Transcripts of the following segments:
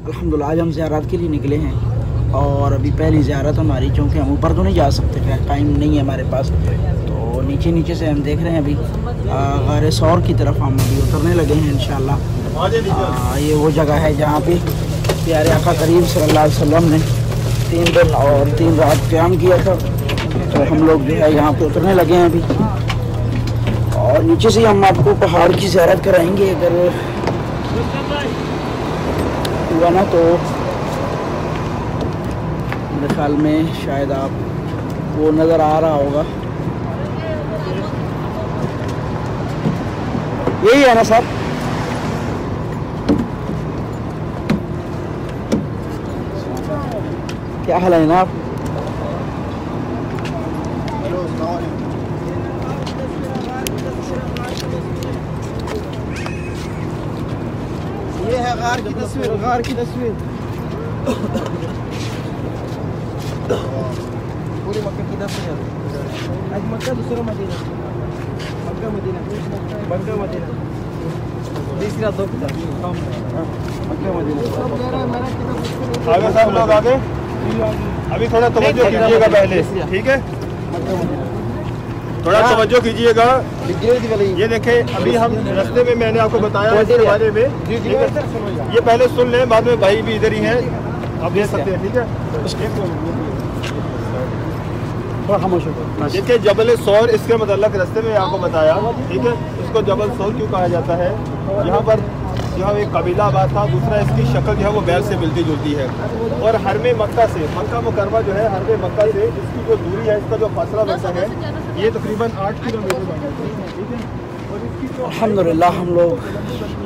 अल्हम्दुलिल्लाह आज हम ज़ियारत के लिए निकले हैं और अभी पहली ज़ियारत हमारी, क्योंकि हम ऊपर तो नहीं जा सकते, खैर टाइम नहीं है हमारे पास, तो नीचे से हम देख रहे हैं अभी गारे सौर की तरफ हम अभी उतरने लगे हैं इंशाअल्लाह। ये वो जगह है जहाँ पे प्यारे आका करीम सल्लल्लाहु अलैहि वसल्लम ने 3 दिन और 3 रात क़याम किया था। तो हम लोग जो है यहाँ पे उतरने लगे हैं अभी, और नीचे से हम आपको पहाड़ की ज़ियारत कराएंगे। अगर हुआ ना तो मेरे ख्याल में शायद आप वो नज़र आ रहा होगा, यही है ना साहब? क्या हाल है ना आप? ये है गार की तस्वीर, गार की तस्वीर पूरी मक्का की तस्वीर। आज मक्का दूसरा Medina, Mecca Medina, Mecca Medina, तीसरा दो मक्का मदीना। आगे सब लोग आगे, अभी थोड़ा तवज्जो कीजिएगा पहले, ठीक है? थोड़ा तवज्जो कीजिएगा। ये देखें, अभी हम रास्ते में मैंने आपको बताया इसके बारे में, ये पहले सुन लें, बाद में भाई भी इधर ही हैं, आप देख सकते हैं, ठीक है? देखिए जबल सौर, इसके मतलब रास्ते में आपको बताया, ठीक है? इसको जबल सौर क्यों कहा जाता है? यहाँ पर जो है एक कबीला आबाद था, दूसरा इसकी शक्ल जो है वो बैल से मिलती जुलती है, और हरमे मक्का से, मक्का मुकर्रमा जो है हरमे मक्का से इसकी जो दूरी है, इसका जो फासला बनता है, ये तकरीबन 8 किलोमीटर बनता है, ठीक है? अल्हम्दुलिल्लाह हम लोग,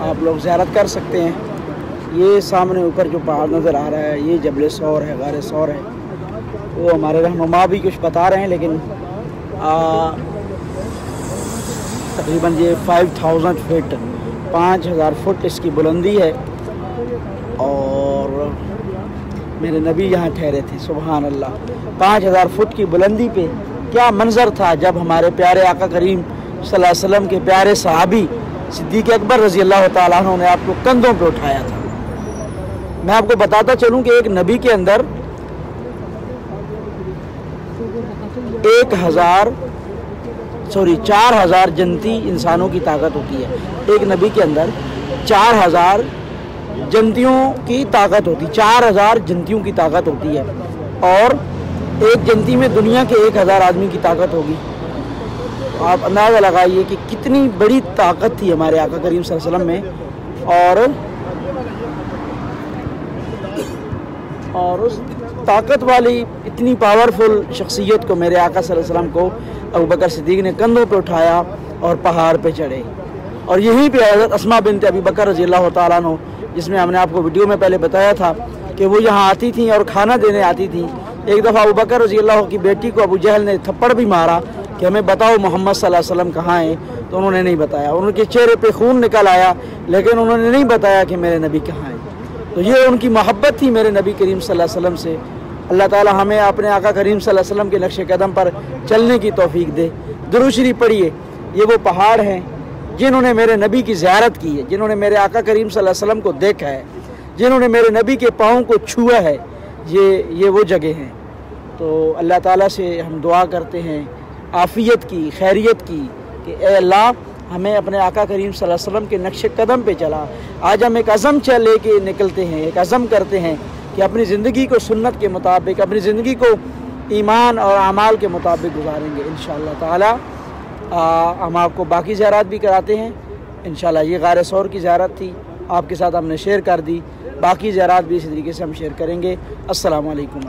आप लोग ज़ियारत कर सकते हैं। ये सामने ऊपर जो पहाड़ नज़र आ रहा है, ये जबल सौर है, गारे सौर है। वो हमारे रहनुमा भी कुछ बता रहे हैं, लेकिन तकरीबन ये 5000 फीट, 5000 फुट इसकी बुलंदी है, और मेरे नबी यहाँ ठहरे थे। सुभान अल्लाह, 5000 फुट की बुलंदी पे क्या मंजर था जब हमारे प्यारे आका करीम सल्लल्लाहु अलैहि वसल्लम के प्यारे सहाबी सिद्दीक़ अकबर रज़ी अल्लाह तआला अन्हु ने आपको कंधों पे उठाया था। मैं आपको बताता चलूँ कि एक नबी के अंदर 4000 जनती इंसानों की ताकत होती है। एक नबी के अंदर 4000 जनतियों की ताकत होती, 4000 जनतियों की ताकत होती है, और एक जनती में दुनिया के 1000 आदमी की ताकत होगी। आप अंदाज़ा लगाइए कि कितनी बड़ी ताकत थी हमारे आका करीम सल्लल्लाहु अलैहि वसल्लम में, और उस ताकत वाली इतनी पावरफुल शख्सियत को मेरे आका सल्लल्लाहु अलैहि वसल्लम को अबू बकर सिद्दीक़ ने कंधों पे उठाया और पहाड़ पे चढ़े। और यहीं पे हज़रत अस्मा बिन्त अबी बकर रज़ी अल्लाह तआला अन्हु, जिसमें हमने आपको वीडियो में पहले बताया था कि वो यहाँ आती थी और खाना देने आती थी। एक दफ़ा अबू बकर रज़ी अल्लाह की बेटी को अबू जहल ने थप्पड़ भी मारा कि हमें बताओ मोहम्मद सल्लल्लाहु अलैहि वसल्लम कहाँ हैं, तो उन्होंने नहीं बताया। उनके चेहरे पे खून निकल आया, लेकिन उन्होंने नहीं बताया कि मेरे नबी कहाँ हैं। तो ये उनकी मोहब्बत थी मेरे नबी करीम सल्लल्लाहु अलैहि वसल्लम से। अल्लाह ताला हमें अपने आका करीम सल्लल्लाहु अलैहि वसल्लम के नक्शे कदम पर चलने की तौफीक दे। दुरूद शरीफ पढ़िए। ये वो पहाड़ हैं जिन्होंने मेरे नबी की ज़ियारत की है, जिन्होंने मेरे आका करीम सल्लल्लाहु अलैहि वसल्लम को देखा है, जिन्होंने मेरे नबी के पाँव को छुआ है, ये वो जगह हैं। तो अल्लाह ताला से हम दुआ करते हैं आफ़ियत की, खैरियत की, कि ए अल्लाह हमें अपने आका करीम सल्लल्लाहु अलैहि वसल्लम के नक्शे कदम पे चला। आज हम एक अज़म ले के निकलते हैं, एक अज़म करते हैं कि अपनी ज़िंदगी को सुन्नत के मुताबिक, अपनी ज़िंदगी को ईमान और अमाल के मुताबिक गुजारेंगे इंशाअल्लाह ताला। हम आपको बाकी ज़ियारत भी कराते हैं इंशाल्लाह। ये गार सौर की ज़ियारत थी, आपके साथ हमने शेयर कर दी, बाकी ज़ियारत भी इसी तरीके से हम शेयर करेंगे। अस्सलामु अलैकुम।